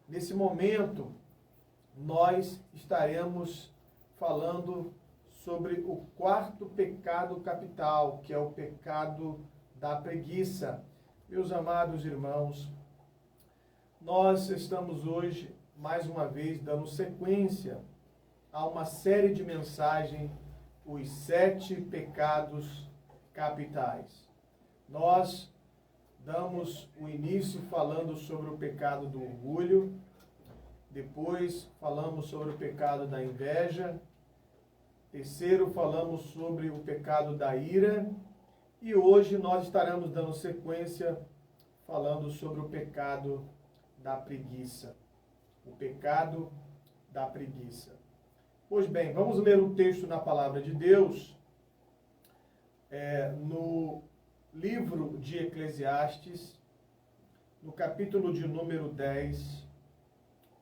Nesse momento, nós estaremos falando sobre o quarto pecado capital, que é o pecado da preguiça. Meus amados irmãos, nós estamos hoje, mais uma vez, dando sequência a uma série de mensagens, os 7 pecados capitais. Nós damos o início falando sobre o pecado do orgulho, depois falamos sobre o pecado da inveja, terceiro falamos sobre o pecado da ira, e hoje nós estaremos dando sequência falando sobre o pecado da preguiça. O pecado da preguiça. Pois bem, vamos ler um texto na palavra de Deus, no livro de Eclesiastes, no capítulo de número 10,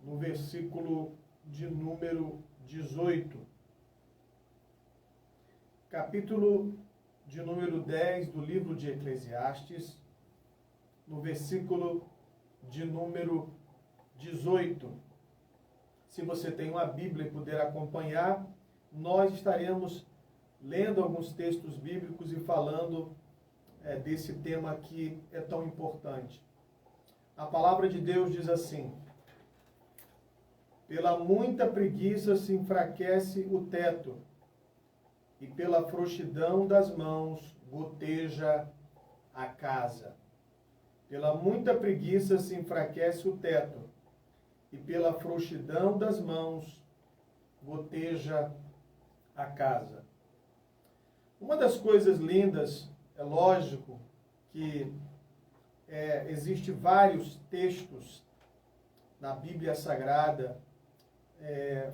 no versículo de número 18. Capítulo de número 10 do livro de Eclesiastes, no versículo de número 18. Se você tem uma Bíblia e puder acompanhar, nós estaremos lendo alguns textos bíblicos e falando desse tema que é tão importante. A palavra de Deus diz assim: pela muita preguiça se enfraquece o teto, e pela frouxidão das mãos goteja a casa. Pela muita preguiça se enfraquece o teto, e pela frouxidão das mãos goteja a casa. Uma das coisas lindas, é lógico que existe vários textos na Bíblia Sagrada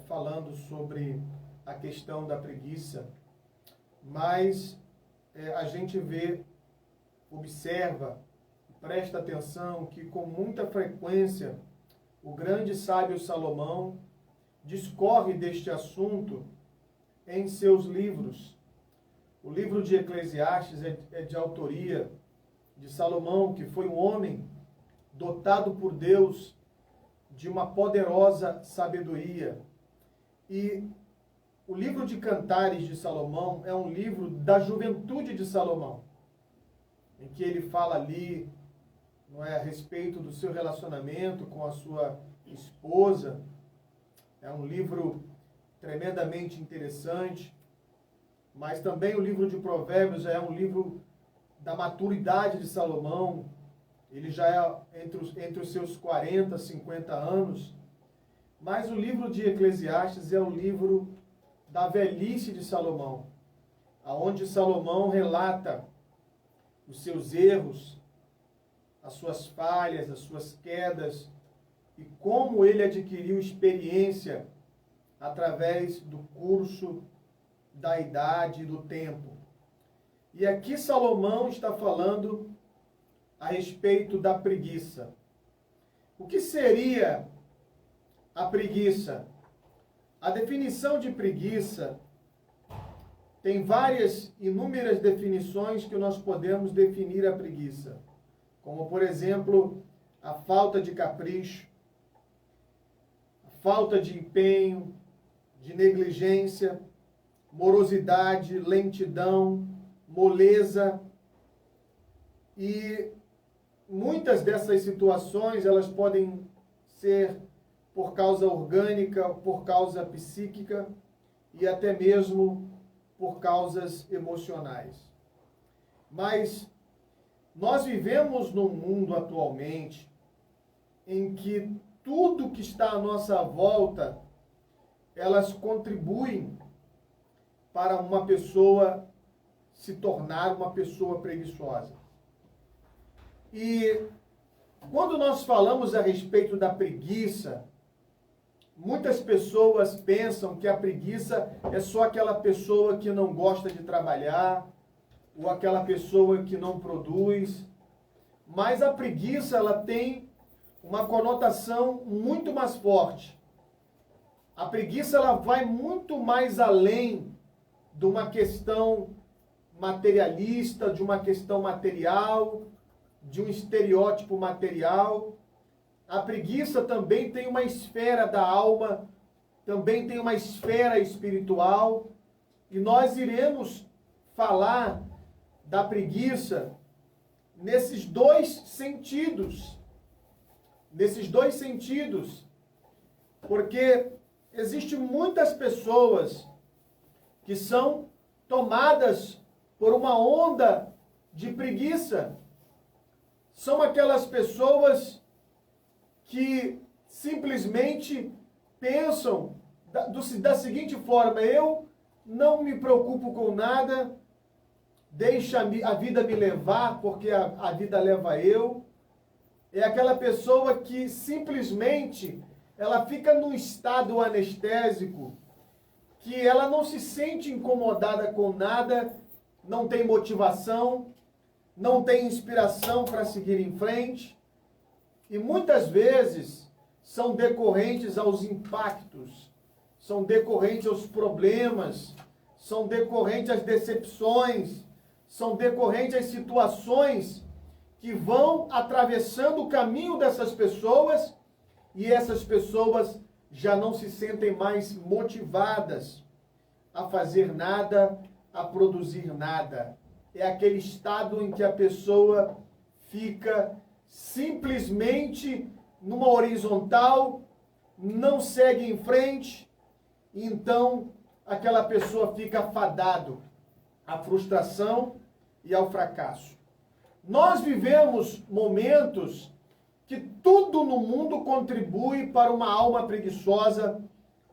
falando sobre a questão da preguiça, mas a gente observa, presta atenção que com muita frequência o grande sábio Salomão discorre deste assunto em seus livros. O livro de Eclesiastes é de autoria de Salomão, que foi um homem dotado por Deus de uma poderosa sabedoria. E o livro de Cantares de Salomão é um livro da juventude de Salomão, em que ele fala ali, a respeito do seu relacionamento com a sua esposa. É um livro tremendamente interessante, mas também o livro de Provérbios é um livro da maturidade de Salomão. Ele já é entre os seus 40, 50 anos. Mas o livro de Eclesiastes é o livro da velhice de Salomão, aonde Salomão relata os seus erros, as suas falhas, as suas quedas, e como ele adquiriu experiência através do curso da idade e do tempo. E aqui Salomão está falando a respeito da preguiça. O que seria a preguiça? A definição de preguiça tem inúmeras definições que nós podemos definir a preguiça. Como, por exemplo, a falta de capricho, a falta de empenho, de negligência, morosidade, lentidão, moleza. E muitas dessas situações, elas podem ser por causa orgânica, por causa psíquica e até mesmo por causas emocionais. Mas nós vivemos num mundo atualmente em que tudo que está à nossa volta, elas contribuem para uma pessoa se tornar uma pessoa preguiçosa. E quando nós falamos a respeito da preguiça, muitas pessoas pensam que a preguiça é só aquela pessoa que não gosta de trabalhar, ou aquela pessoa que não produz. Mas a preguiça, ela tem uma conotação muito mais forte. A preguiça, ela vai muito mais além de uma questão materialista, de uma questão material, de um estereótipo material. a preguiça também tem uma esfera da alma, também tem uma esfera espiritual, e nós iremos falar da preguiça nesses dois sentidos. Nesses dois sentidos. Porque existem muitas pessoas que são tomadas por uma onda de preguiça. São aquelas pessoas que simplesmente pensam da seguinte forma: eu não me preocupo com nada, deixa a vida me levar, porque a vida leva eu. É aquela pessoa que simplesmente ela fica num estado anestésico, que ela não se sente incomodada com nada, não tem motivação, não tem inspiração para seguir em frente, e muitas vezes são decorrentes aos impactos, são decorrentes aos problemas, são decorrentes às decepções, são decorrentes às situações que vão atravessando o caminho dessas pessoas, e essas pessoas já não se sentem mais motivadas a fazer nada, a produzir nada. É aquele estado em que a pessoa fica simplesmente numa horizontal, não segue em frente, então aquela pessoa fica fadado à frustração e ao fracasso. Nós vivemos momentos que tudo no mundo contribui para uma alma preguiçosa,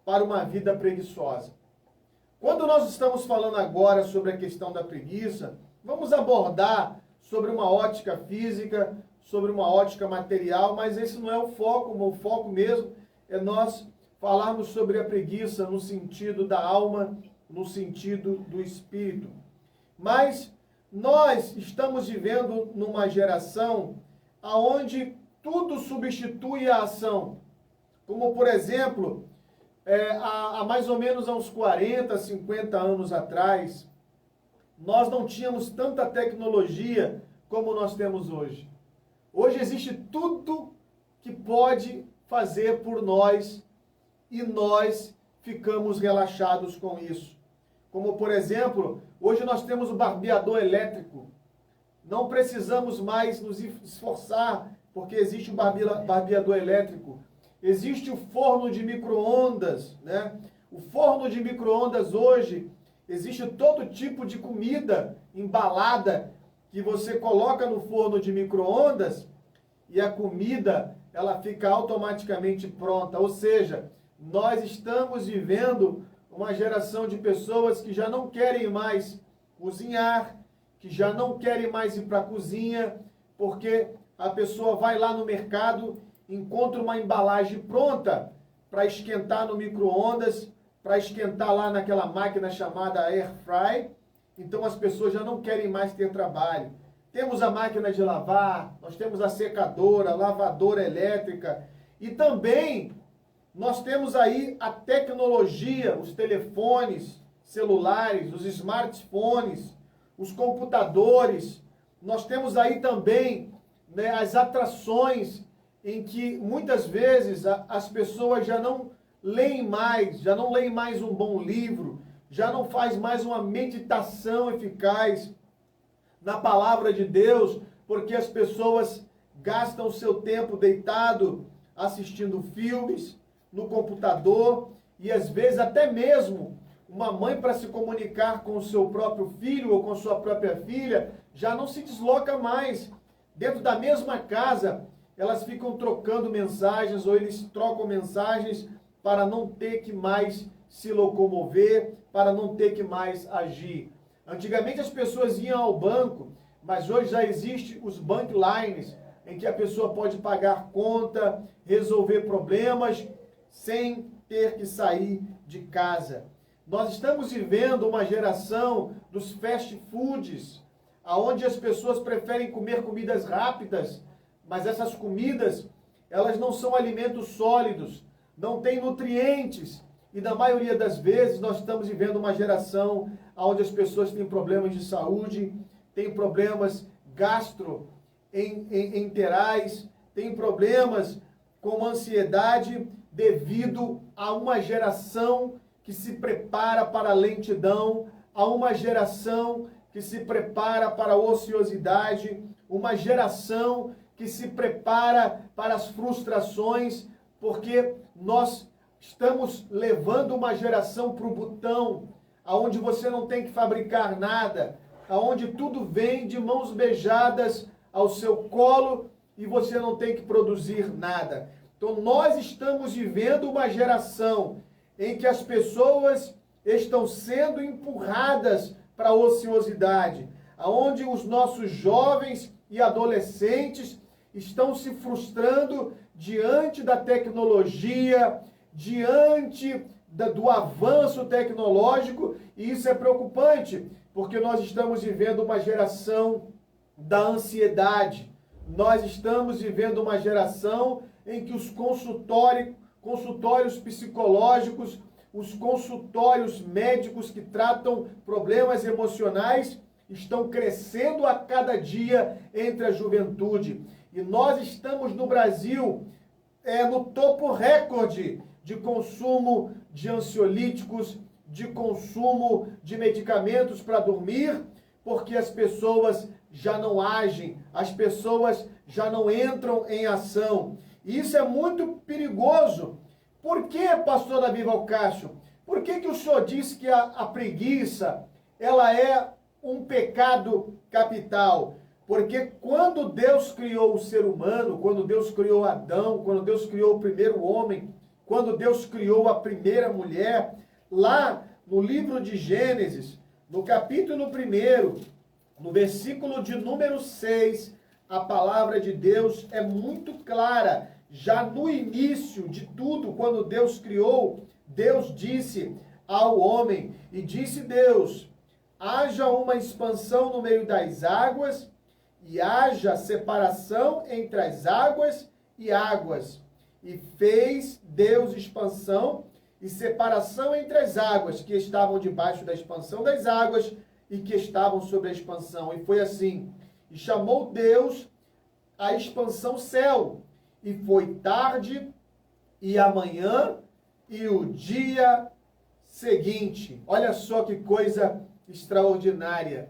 para uma vida preguiçosa. Quando nós estamos falando agora sobre a questão da preguiça, vamos abordar sobre uma ótica física, sobre uma ótica material, mas esse não é o foco mesmo é nós falarmos sobre a preguiça no sentido da alma, no sentido do espírito. Mas nós estamos vivendo numa geração onde tudo substitui a ação. Como, por exemplo, há mais ou menos uns 40, 50 anos atrás, nós não tínhamos tanta tecnologia como nós temos hoje. Hoje existe tudo que pode fazer por nós e nós ficamos relaxados com isso. Como, por exemplo, hoje nós temos o barbeador elétrico. Não precisamos mais nos esforçar, porque existe o barbeador elétrico. Existe o forno de micro-ondas, né? O forno de micro-ondas hoje, existe todo tipo de comida embalada que você coloca no forno de micro-ondas e a comida, ela fica automaticamente pronta. Ou seja, nós estamos vivendo uma geração de pessoas que já não querem mais cozinhar, que já não querem mais ir para a cozinha, porque a pessoa vai lá no mercado, encontra uma embalagem pronta para esquentar no micro-ondas, para esquentar lá naquela máquina chamada Air Fry. Então as pessoas já não querem mais ter trabalho. Temos a máquina de lavar, nós temos a secadora, a lavadora elétrica e também nós temos aí a tecnologia, os telefones celulares, os smartphones, os computadores. Nós temos aí também, né, as atrações em que muitas vezes as pessoas já não leem mais um bom livro, já não faz mais uma meditação eficaz na palavra de Deus, porque as pessoas gastam o seu tempo deitado assistindo filmes no computador e às vezes até mesmo uma mãe para se comunicar com o seu próprio filho ou com sua própria filha já não se desloca mais. Dentro da mesma casa, elas ficam trocando mensagens ou eles trocam mensagens para não ter que mais se locomover, para não ter que mais agir. Antigamente as pessoas iam ao banco, mas hoje já existem os banklines, em que a pessoa pode pagar conta, resolver problemas, sem ter que sair de casa. Nós estamos vivendo uma geração dos fast foods, onde as pessoas preferem comer comidas rápidas, mas essas comidas, elas não são alimentos sólidos, não têm nutrientes. E na maioria das vezes nós estamos vivendo uma geração onde as pessoas têm problemas de saúde, têm problemas gastroenterais, têm problemas com ansiedade devido a uma geração que se prepara para a lentidão, a uma geração que se prepara para a ociosidade, uma geração que se prepara para as frustrações, porque nós estamos levando uma geração para o botão, aonde você não tem que fabricar nada, aonde tudo vem de mãos beijadas ao seu colo e você não tem que produzir nada. Então nós estamos vivendo uma geração em que as pessoas estão sendo empurradas para a ociosidade, aonde os nossos jovens e adolescentes estão se frustrando diante da tecnologia, diante do avanço tecnológico, e isso é preocupante, porque nós estamos vivendo uma geração da ansiedade. Nós estamos vivendo uma geração em que os consultórios psicológicos, os consultórios médicos que tratam problemas emocionais estão crescendo a cada dia entre a juventude. E nós estamos no Brasil no topo recorde de consumo de ansiolíticos, de consumo de medicamentos para dormir, porque as pessoas já não agem, as pessoas já não entram em ação. E isso é muito perigoso. Por que, pastor Davi Valcácio? Por que o senhor disse que a preguiça, ela é um pecado capital? Porque quando Deus criou o ser humano, quando Deus criou Adão, quando Deus criou o primeiro homem, quando Deus criou a primeira mulher, lá no livro de Gênesis, no capítulo 1, no versículo de número 6, a palavra de Deus é muito clara. Já no início de tudo, quando Deus criou, Deus disse ao homem, e disse Deus, haja uma expansão no meio das águas, e haja separação entre as águas e águas. E fez Deus expansão e separação entre as águas que estavam debaixo da expansão das águas e que estavam sobre a expansão. E foi assim. E chamou Deus a expansão céu. E foi tarde e amanhã e o dia seguinte. Olha só que coisa extraordinária.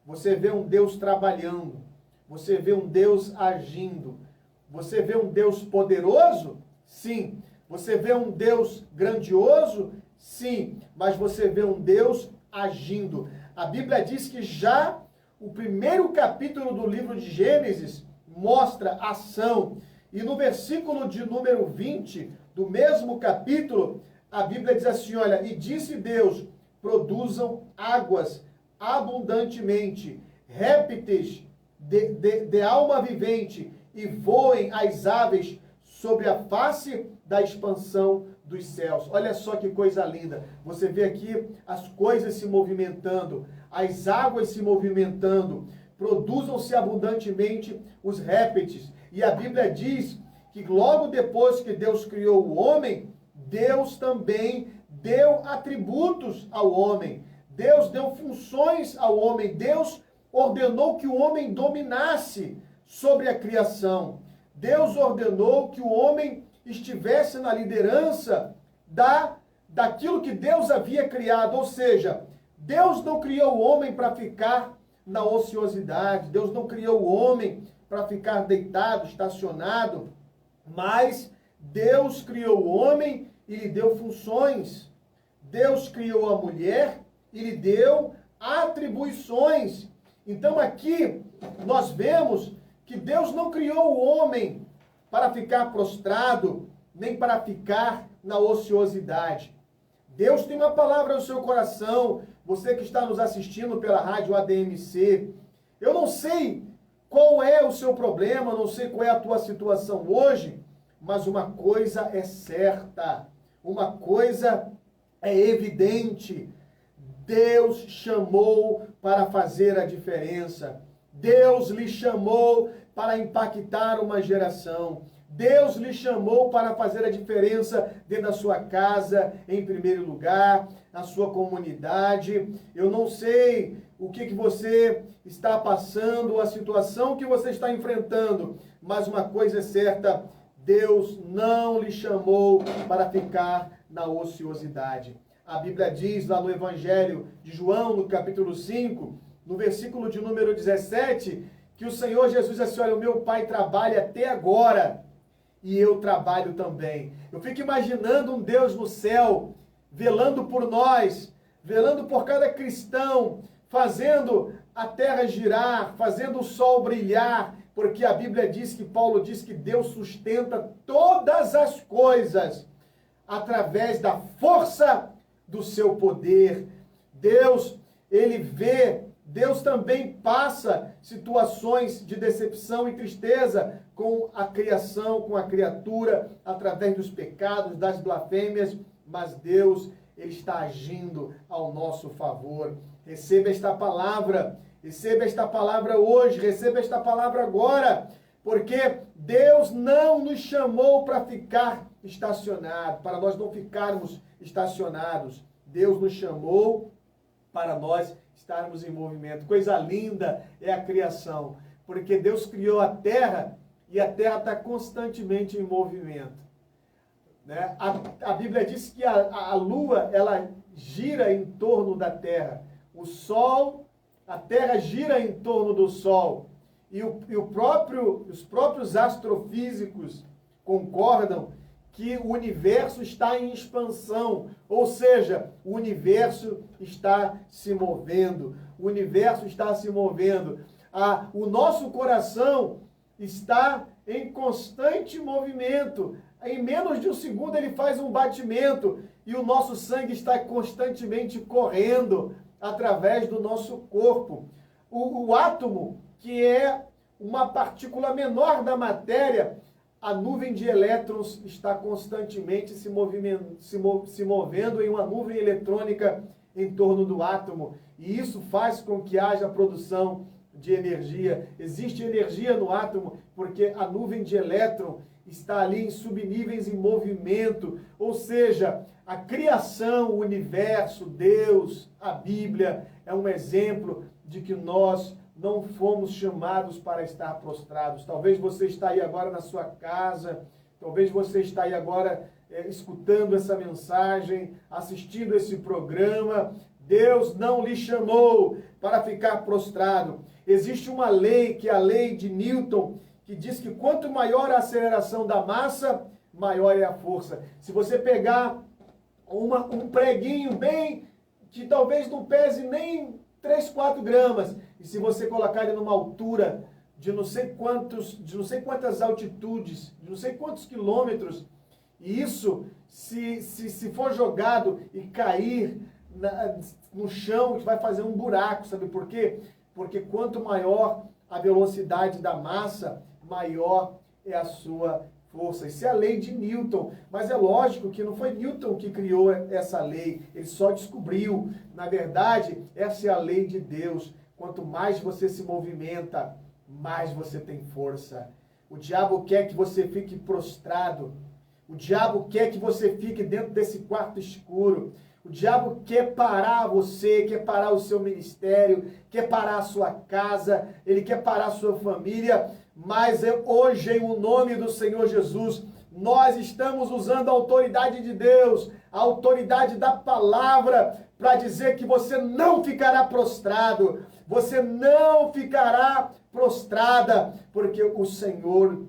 Você vê um Deus trabalhando. Você vê um Deus agindo. Você vê um Deus poderoso? Sim. Você vê um Deus grandioso? Sim. Mas você vê um Deus agindo. A Bíblia diz que já o primeiro capítulo do livro de Gênesis mostra ação. E no versículo de número 20, do mesmo capítulo, a Bíblia diz assim, olha, e disse Deus, produzam águas abundantemente, répteis de alma vivente, e voem as aves sobre a face da expansão dos céus. Olha só que coisa linda. Você vê aqui as coisas se movimentando, as águas se movimentando, produzam-se abundantemente os répteis. E a Bíblia diz que logo depois que Deus criou o homem, Deus também deu atributos ao homem. Deus deu funções ao homem. Deus ordenou que o homem dominasse sobre a criação. Deus ordenou que o homem estivesse na liderança daquilo que Deus havia criado. Ou seja, Deus não criou o homem para ficar na ociosidade. Deus não criou o homem para ficar deitado, estacionado. Mas Deus criou o homem e lhe deu funções. Deus criou a mulher e lhe deu atribuições. Então aqui nós vemos que Deus não criou o homem para ficar prostrado, nem para ficar na ociosidade. Deus tem uma palavra no seu coração, você que está nos assistindo pela rádio ADMC. Eu não sei qual é o seu problema, não sei qual é a tua situação hoje, mas uma coisa é certa, uma coisa é evidente. Deus chamou para fazer a diferença. Deus lhe chamou para impactar uma geração. Deus lhe chamou para fazer a diferença dentro da sua casa, em primeiro lugar, na sua comunidade. Eu não sei o que você está passando, a situação que você está enfrentando, mas uma coisa é certa, Deus não lhe chamou para ficar na ociosidade. A Bíblia diz lá no Evangelho de João, no capítulo 5, no versículo de número 17, que o Senhor Jesus disse assim: olha, o meu Pai trabalha até agora e eu trabalho também. Eu fico imaginando um Deus no céu, velando por nós, velando por cada cristão, fazendo a terra girar, fazendo o sol brilhar, porque a Bíblia diz que Paulo diz que Deus sustenta todas as coisas através da força do seu poder. Deus, ele vê, Deus também passa situações de decepção e tristeza com a criação, com a criatura, através dos pecados, das blasfêmias, mas Deus, ele está agindo ao nosso favor. Receba esta palavra hoje, receba esta palavra agora, porque Deus não nos chamou para ficar estacionados, para nós não ficarmos estacionados. Deus nos chamou para nós estarmos em movimento. Coisa linda é a criação, porque Deus criou a terra e a terra está constantemente em movimento. Né? A Bíblia diz que a lua, ela gira em torno da terra. O sol, a terra gira em torno do sol. E os próprios astrofísicos concordam que o universo está em expansão, ou seja, o universo está se movendo. O universo está se movendo. O nosso coração está em constante movimento. Em menos de um segundo ele faz um batimento e o nosso sangue está constantemente correndo através do nosso corpo. O átomo, que é uma partícula menor da matéria, a nuvem de elétrons está constantemente se movendo em uma nuvem eletrônica em torno do átomo. E isso faz com que haja produção de energia. Existe energia no átomo porque a nuvem de elétron está ali em subníveis em movimento. Ou seja, a criação, o universo, Deus, a Bíblia, é um exemplo de que nós não fomos chamados para estar prostrados. Talvez você está aí agora na sua casa, talvez você está aí agora escutando essa mensagem, assistindo esse programa. Deus não lhe chamou para ficar prostrado. Existe uma lei, que é a lei de Newton, que diz que quanto maior a aceleração da massa, maior é a força. Se você pegar um preguinho bem, que talvez não pese nem 3, 4 gramas, e se você colocar ele numa altura de não sei quantas altitudes, de não sei quantos quilômetros, e isso, se for jogado e cair no chão, vai fazer um buraco, sabe por quê? Porque quanto maior a velocidade da massa, maior é a sua força. Isso é a lei de Newton. Mas é lógico que não foi Newton que criou essa lei, ele só descobriu. Na verdade, essa é a lei de Deus. Quanto mais você se movimenta, mais você tem força. O diabo quer que você fique prostrado. O diabo quer que você fique dentro desse quarto escuro. O diabo quer parar você, quer parar o seu ministério, quer parar a sua casa, ele quer parar a sua família. Mas hoje, em o nome do Senhor Jesus, nós estamos usando a autoridade de Deus, a autoridade da palavra, para dizer que você não ficará prostrado, você não ficará prostrada, porque o Senhor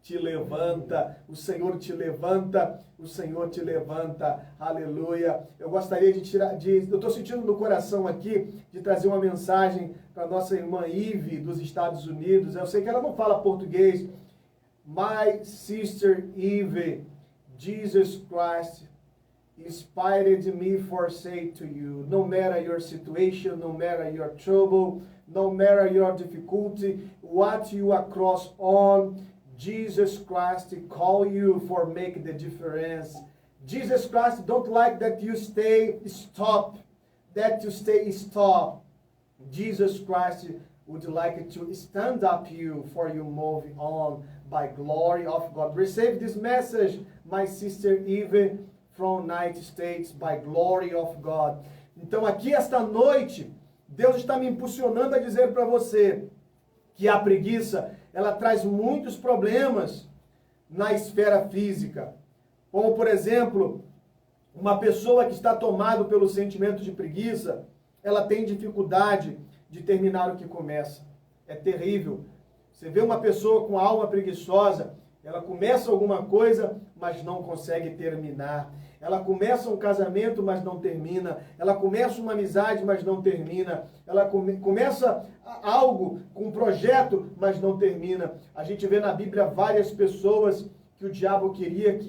te levanta, o Senhor te levanta, o Senhor te levanta, aleluia. Eu gostaria eu estou sentindo no coração aqui, de trazer uma mensagem para nossa irmã Ive, dos Estados Unidos. Eu sei que ela não fala português. My sister Eve, Jesus Christ inspired me for say to you, no matter your situation, no matter your trouble, no matter your difficulty, what you are cross on, Jesus Christ call you for make the difference. Jesus Christ don't like that you stay stop. Jesus Christ would like to stand up you for you move on by glory of God. Receive this message, my sister Eve, from United States, by glory of God. Então aqui esta noite, Deus está me impulsionando a dizer para você que a preguiça, ela traz muitos problemas, na esfera física. Como, por exemplo, uma pessoa que está tomada pelo sentimento de preguiça, ela tem dificuldade de terminar o que começa. É terrível. Você vê uma pessoa com a alma preguiçosa, ela começa alguma coisa, mas não consegue terminar. Ela começa um casamento, mas não termina. Ela começa uma amizade, mas não termina. Ela começa algo, um projeto, mas não termina. A gente vê na Bíblia várias pessoas que o diabo queria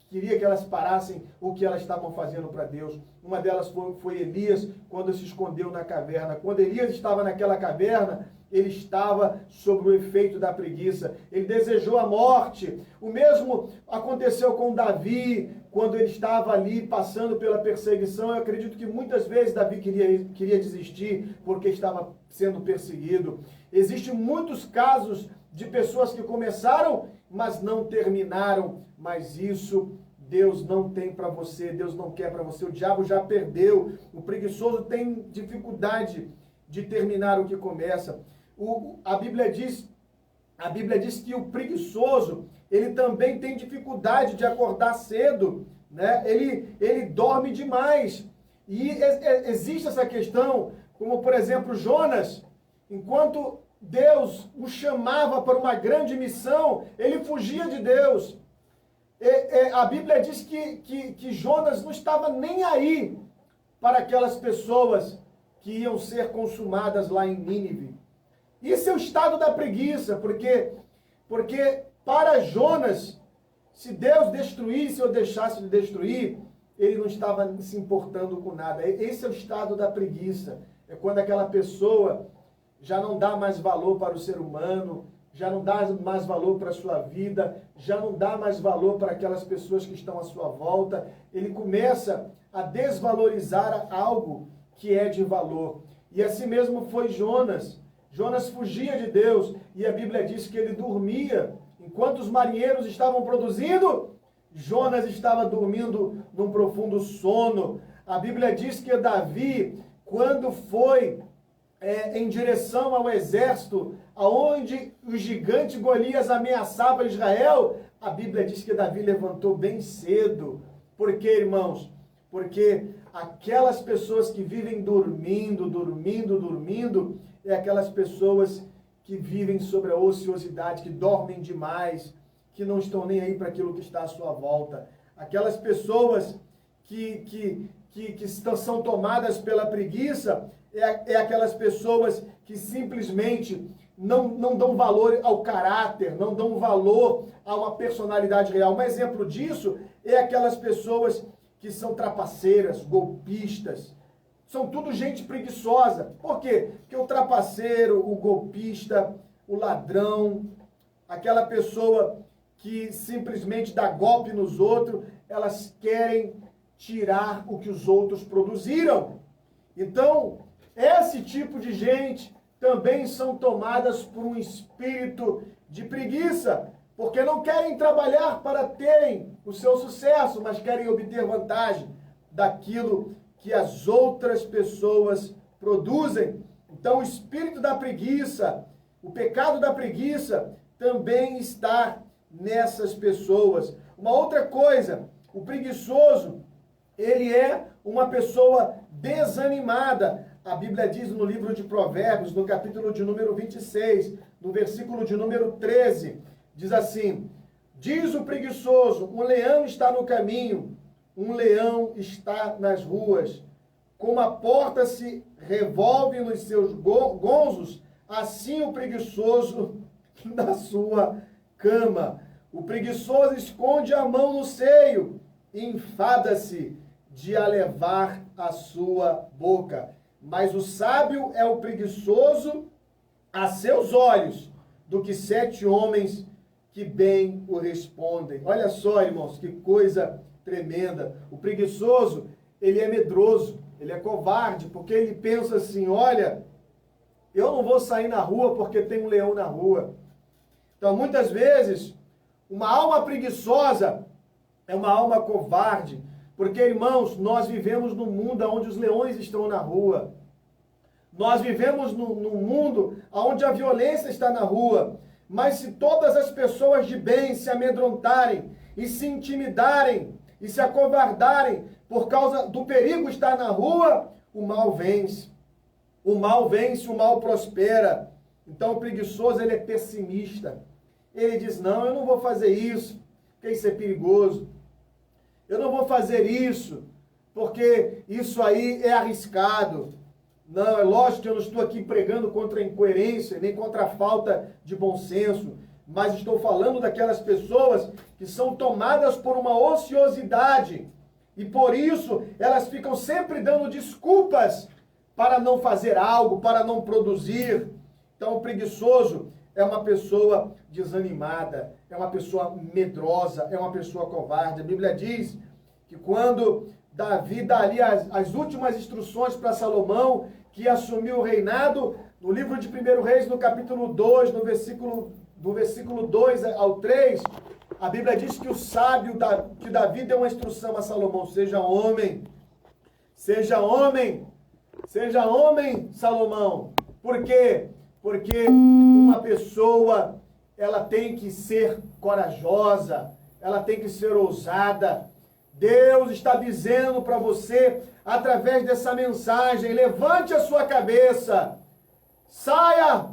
que elas parassem o que elas estavam fazendo para Deus. Uma delas foi Elias, quando se escondeu na caverna. Quando Elias estava naquela caverna, ele estava sob o efeito da preguiça. Ele desejou a morte. O mesmo aconteceu com Davi, quando ele estava ali passando pela perseguição. Eu acredito que muitas vezes Davi queria desistir porque estava sendo perseguido. Existem muitos casos de pessoas que começaram, mas não terminaram. Mas isso Deus não tem para você, Deus não quer para você. O diabo já perdeu. O preguiçoso tem dificuldade de terminar o que começa. A Bíblia diz que o preguiçoso, ele também tem dificuldade de acordar cedo, né? Ele dorme demais. E existe essa questão, como por exemplo Jonas, enquanto Deus o chamava para uma grande missão, ele fugia de Deus. A Bíblia diz que Jonas não estava nem aí para aquelas pessoas que iam ser consumadas lá em Nínive. Isso é o estado da preguiça, porque para Jonas, se Deus destruísse ou deixasse de destruir, ele não estava se importando com nada. Esse é o estado da preguiça. É quando aquela pessoa já não dá mais valor para o ser humano, já não dá mais valor para a sua vida, já não dá mais valor para aquelas pessoas que estão à sua volta. Ele começa a desvalorizar algo que é de valor. E assim mesmo foi Jonas. Jonas fugia de Deus e a Bíblia diz que ele dormia. Enquanto os marinheiros estavam produzindo, Jonas estava dormindo num profundo sono. A Bíblia diz que Davi, quando foi em direção ao exército, aonde o gigante Golias ameaçava Israel, a Bíblia diz que Davi levantou bem cedo. Por quê, irmãos? Porque aquelas pessoas que vivem dormindo, é aquelas pessoas que vivem sobre a ociosidade, que dormem demais, que não estão nem aí para aquilo que está à sua volta. Aquelas pessoas que são tomadas pela preguiça, é aquelas pessoas que simplesmente não dão valor ao caráter, não dão valor a uma personalidade real. Um exemplo disso é aquelas pessoas que são trapaceiras, golpistas. São tudo gente preguiçosa. Por quê? Porque o trapaceiro, o golpista, o ladrão, aquela pessoa que simplesmente dá golpe nos outros, elas querem tirar o que os outros produziram. Então, esse tipo de gente também são tomadas por um espírito de preguiça, porque não querem trabalhar para terem o seu sucesso, mas querem obter vantagem daquilo que as outras pessoas produzem. Então, o espírito da preguiça, o pecado da preguiça, também está nessas pessoas. Uma outra coisa, o preguiçoso, ele é uma pessoa desanimada. A Bíblia diz no livro de Provérbios, no capítulo de número 26, no versículo de número 13, diz assim: diz o preguiçoso, um leão está no caminho, um leão está nas ruas. Como a porta se revolve nos seus gonzos, assim o preguiçoso na sua cama. O preguiçoso esconde a mão no seio e enfada-se de a levar à sua boca. Mas o sábio é o preguiçoso a seus olhos, do que 7 homens que bem o respondem. Olha só, irmãos, que coisa tremenda. O preguiçoso, ele é medroso, ele é covarde, porque ele pensa assim: olha, eu não vou sair na rua porque tem um leão na rua. Então, muitas vezes, uma alma preguiçosa é uma alma covarde, porque, irmãos, nós vivemos num mundo onde os leões estão na rua. Nós vivemos num mundo onde a violência está na rua. Mas se todas as pessoas de bem se amedrontarem e se intimidarem e se acovardarem por causa do perigo estar na rua, o mal vence. O mal vence, o mal prospera. Então o preguiçoso, ele é pessimista. Ele diz, não, eu não vou fazer isso, porque isso é perigoso. Eu não vou fazer isso, porque isso aí é arriscado. Não, é lógico que eu não estou aqui pregando contra a incoerência, nem contra a falta de bom senso, mas estou falando daquelas pessoas que são tomadas por uma ociosidade e por isso elas ficam sempre dando desculpas para não fazer algo, para não produzir. Então o preguiçoso é uma pessoa desanimada, é uma pessoa medrosa, é uma pessoa covarde. A Bíblia diz que quando Davi dá ali as últimas instruções para Salomão, que assumiu o reinado, no livro de 1 Reis, no capítulo 2, do versículo 2 ao 3, a Bíblia diz que o sábio, que Davi deu uma instrução a Salomão, seja homem, Salomão. Por quê? Porque uma pessoa, ela tem que ser corajosa, ela tem que ser ousada. Deus está dizendo para você, através dessa mensagem, levante a sua cabeça, saia,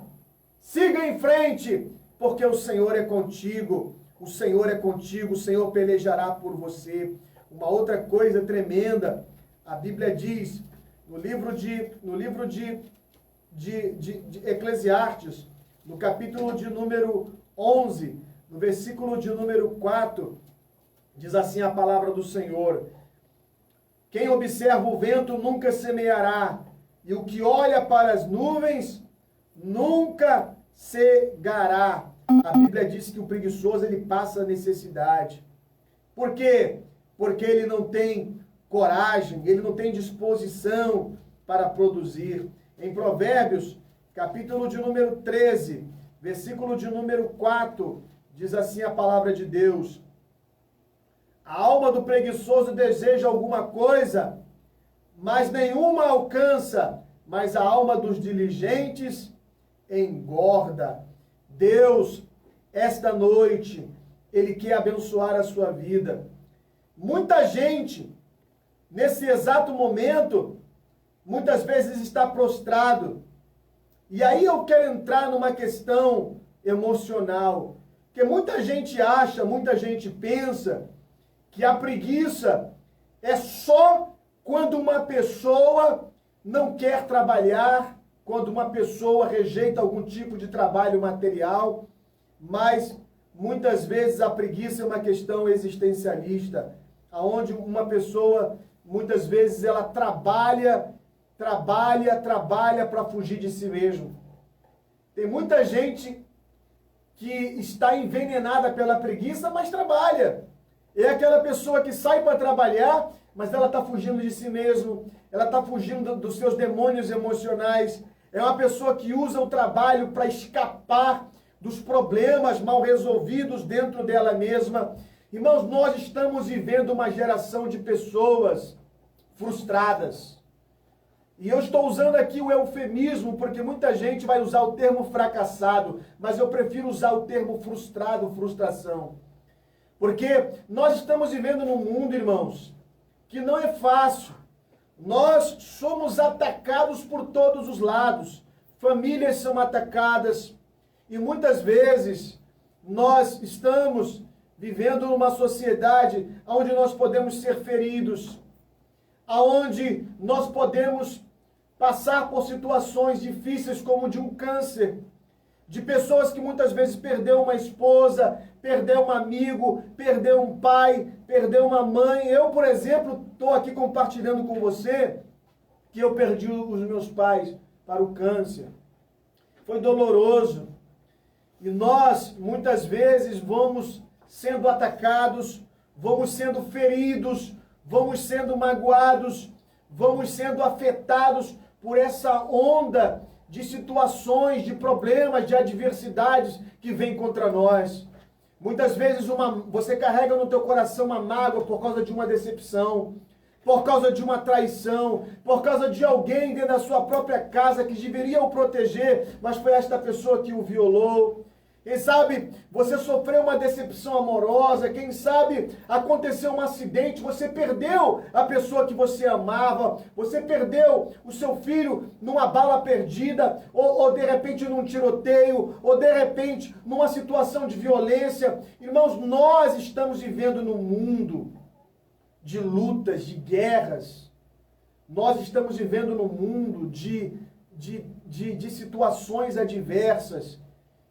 siga em frente, porque o Senhor é contigo, o Senhor é contigo, o Senhor pelejará por você. Uma outra coisa tremenda, a Bíblia diz, no livro de Eclesiastes, no capítulo de número 11, no versículo de número 4, diz assim a palavra do Senhor: quem observa o vento nunca semeará, e o que olha para as nuvens nunca cegará. A Bíblia diz que o preguiçoso, ele passa necessidade. Por quê? Porque ele não tem coragem, ele não tem disposição para produzir. Em Provérbios, capítulo de número 13, versículo de número 4, diz assim a palavra de Deus: a alma do preguiçoso deseja alguma coisa, mas nenhuma alcança, mas a alma dos diligentes engorda. Deus, esta noite, Ele quer abençoar a sua vida. Muita gente, nesse exato momento, muitas vezes está prostrado. E aí eu quero entrar numa questão emocional, que muita gente acha, muita gente pensa que a preguiça é só quando uma pessoa não quer trabalhar, quando uma pessoa rejeita algum tipo de trabalho material, mas muitas vezes a preguiça é uma questão existencialista, onde uma pessoa, muitas vezes, ela trabalha para fugir de si mesmo. Tem muita gente que está envenenada pela preguiça, mas trabalha. É aquela pessoa que sai para trabalhar, mas ela está fugindo de si mesmo, ela está fugindo dos seus demônios emocionais. É uma pessoa que usa o trabalho para escapar dos problemas mal resolvidos dentro dela mesma. Irmãos, nós estamos vivendo uma geração de pessoas frustradas. E eu estou usando aqui o eufemismo, porque muita gente vai usar o termo fracassado, mas eu prefiro usar o termo frustrado, frustração. Porque nós estamos vivendo num mundo, irmãos, que não é fácil. Nós somos atacados por todos os lados. Famílias são atacadas. E muitas vezes nós estamos vivendo numa sociedade onde nós podemos ser feridos, onde nós podemos passar por situações difíceis como de um câncer, de pessoas que muitas vezes perdeu uma esposa, perdeu um amigo, perdeu um pai, perdeu uma mãe. Eu, por exemplo, estou aqui compartilhando com você que eu perdi os meus pais para o câncer. Foi doloroso. E nós, muitas vezes, vamos sendo atacados, vamos sendo feridos, vamos sendo magoados, vamos sendo afetados por essa onda de situações, de problemas, de adversidades que vem contra nós. Muitas vezes você carrega no teu coração uma mágoa por causa de uma decepção, por causa de uma traição, por causa de alguém dentro da sua própria casa que deveria o proteger, mas foi esta pessoa que o violou. Quem sabe você sofreu uma decepção amorosa, quem sabe aconteceu um acidente, você perdeu a pessoa que você amava, você perdeu o seu filho numa bala perdida, ou de repente num tiroteio, ou de repente numa situação de violência. Irmãos, nós estamos vivendo num mundo de lutas, de guerras. Nós estamos vivendo num mundo de situações adversas.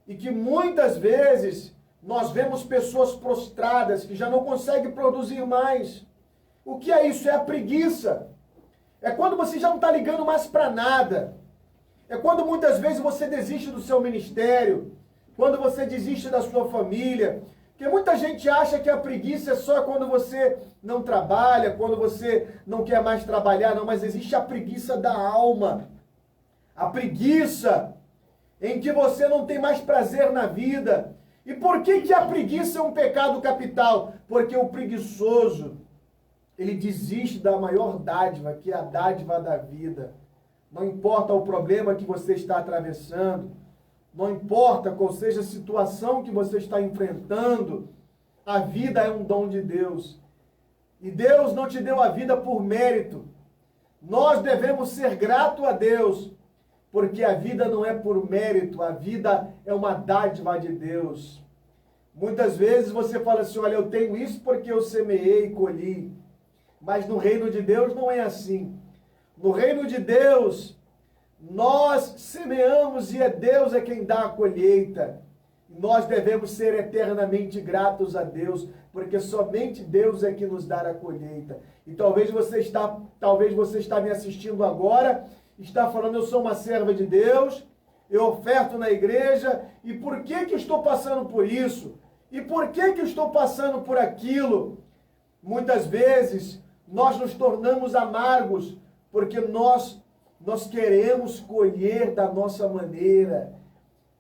E que muitas vezes nós vemos pessoas prostradas que já não conseguem produzir mais. O que é isso? É a preguiça. É quando você já não está ligando mais para nada. É quando muitas vezes você desiste do seu ministério. Quando você desiste da sua família. Porque muita gente acha que a preguiça é só quando você não trabalha, quando você não quer mais trabalhar. Não, mas existe a preguiça da alma. A preguiça em que você não tem mais prazer na vida. E por que a preguiça é um pecado capital? Porque o preguiçoso, ele desiste da maior dádiva, que é a dádiva da vida. Não importa o problema que você está atravessando, não importa qual seja a situação que você está enfrentando, a vida é um dom de Deus. E Deus não te deu a vida por mérito. Nós devemos ser gratos a Deus, porque a vida não é por mérito, a vida é uma dádiva de Deus. Muitas vezes você fala assim, olha, eu tenho isso porque eu semeei e colhi. Mas no reino de Deus não é assim. No reino de Deus, nós semeamos e Deus é quem dá a colheita. Nós devemos ser eternamente gratos a Deus, porque somente Deus é que nos dá a colheita. E talvez você está me assistindo agora, está falando, eu sou uma serva de Deus, eu oferto na igreja, e por que eu estou passando por isso? E por que eu estou passando por aquilo? Muitas vezes, nós nos tornamos amargos, porque nós queremos colher da nossa maneira.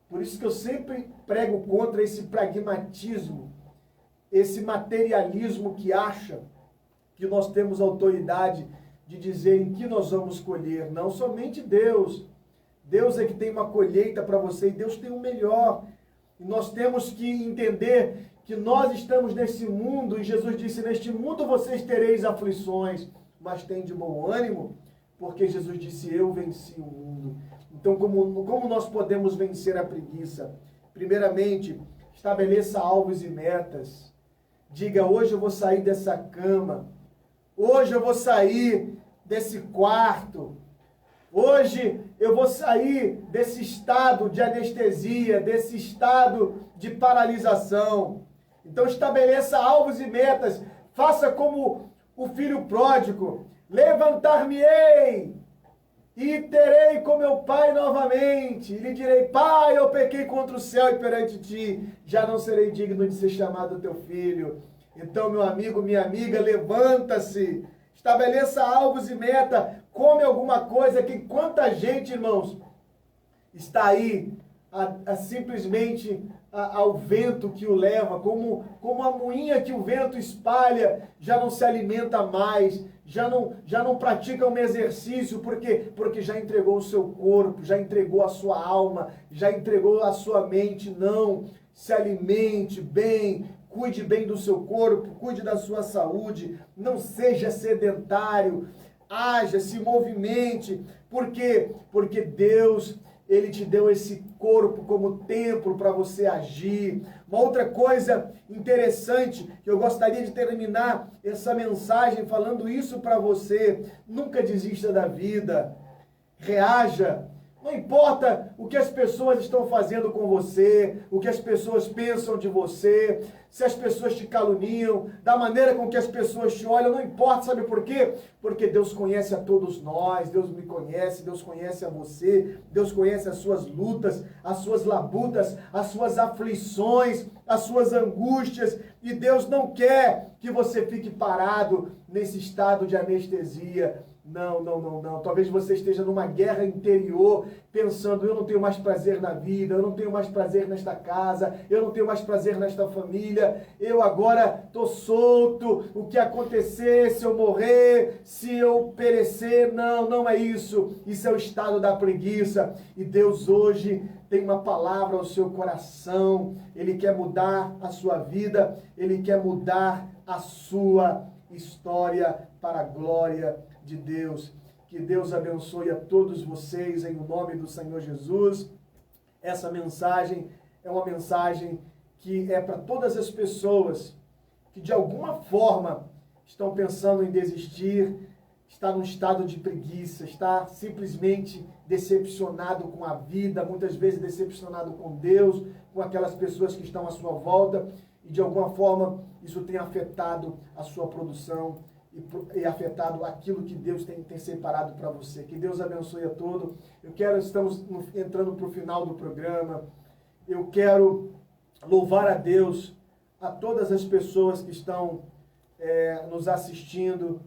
Por isso que eu sempre prego contra esse pragmatismo, esse materialismo que acha que nós temos autoridade de dizer em que nós vamos colher. Não, somente Deus. Deus é que tem uma colheita para você e Deus tem o melhor. E nós temos que entender que nós estamos nesse mundo e Jesus disse, neste mundo vocês tereis aflições, mas tem de bom ânimo, porque Jesus disse, eu venci o mundo. Então, como nós podemos vencer a preguiça? Primeiramente, estabeleça alvos e metas. Diga, hoje eu vou sair dessa cama. Hoje eu vou sair desse quarto. Hoje eu vou sair desse estado de anestesia, desse estado de paralisação. Então estabeleça alvos e metas. Faça como o filho pródigo. Levantar-me-ei e terei com meu pai novamente. E lhe direi, pai, eu pequei contra o céu e perante ti. Já não serei digno de ser chamado teu filho. Então, meu amigo, minha amiga, levanta-se, estabeleça alvos e meta, come alguma coisa, que quanta gente, irmãos, está aí simplesmente ao vento que o leva, como a moinha que o vento espalha, já não se alimenta mais, já não pratica um exercício, porque já entregou o seu corpo, já entregou a sua alma, já entregou a sua mente. Não, se alimente bem, cuide bem do seu corpo, cuide da sua saúde, não seja sedentário, haja, se movimente. Por quê? Porque Deus, Ele te deu esse corpo como templo para você agir. Uma outra coisa interessante, que eu gostaria de terminar essa mensagem falando isso para você, nunca desista da vida, reaja. Não importa o que as pessoas estão fazendo com você, o que as pessoas pensam de você, se as pessoas te caluniam, da maneira com que as pessoas te olham, não importa, sabe por quê? Porque Deus conhece a todos nós, Deus me conhece, Deus conhece a você, Deus conhece as suas lutas, as suas labutas, as suas aflições, as suas angústias, e Deus não quer que você fique parado nesse estado de anestesia. Não, não, não, não. Talvez você esteja numa guerra interior, pensando, eu não tenho mais prazer na vida, eu não tenho mais prazer nesta casa, eu não tenho mais prazer nesta família, eu agora estou solto, o que acontecer, se eu morrer, se eu perecer, não, não é isso. Isso é o estado da preguiça. E Deus hoje tem uma palavra ao seu coração, Ele quer mudar a sua vida, Ele quer mudar a sua história para a glória de Deus. Que Deus abençoe a todos vocês em nome do Senhor Jesus. Essa mensagem é uma mensagem que é para todas as pessoas que de alguma forma estão pensando em desistir, está num estado de preguiça, está simplesmente decepcionado com a vida, muitas vezes decepcionado com Deus, com aquelas pessoas que estão à sua volta, e de alguma forma isso tem afetado a sua produção e afetado aquilo que Deus tem separado para você. Que Deus abençoe a todos. Estamos entrando para o final do programa. Eu quero louvar a Deus, a todas as pessoas que estão nos assistindo,